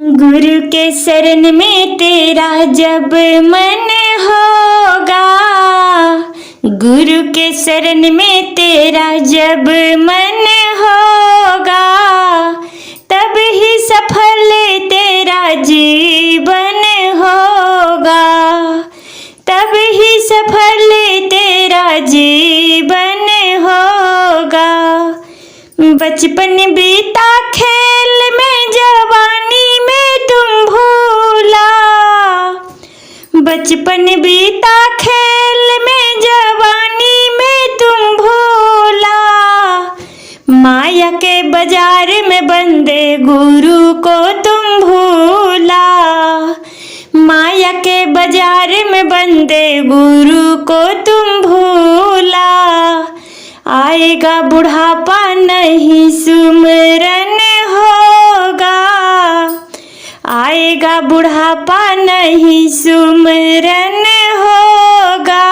गुरु के शरण में तेरा जब मन होगा, गुरु के शरण में तेरा जब मन होगा, तब ही सफल तेरा जीवन होगा, तब ही सफल तेरा जीवन होगा। बचपन बीता खेल में, जवानी में तुम भूला, बचपन बीता खेल में, जवानी में तुम भूला, माया के बाजार में बंदे गुरु को तुम भूला, माया के बाजार में बंदे गुरु को तुम भूला। आएगा बुढ़ापा नहीं सुमरन होगा, आएगा बुढ़ापा नहीं सुमरन होगा,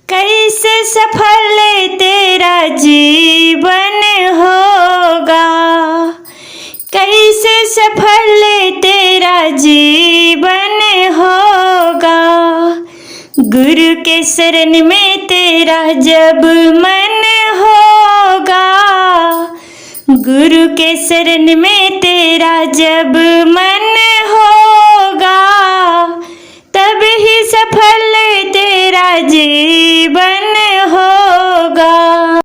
कैसे सफल तेरा जीवन होगा, कैसे सफल तेरा जीवन होगा। गुरु के शरण में तेरा जब मन होगा, गुरु के शरण में तेरा जब मन होगा, तब ही सफल तेरा जीवन होगा।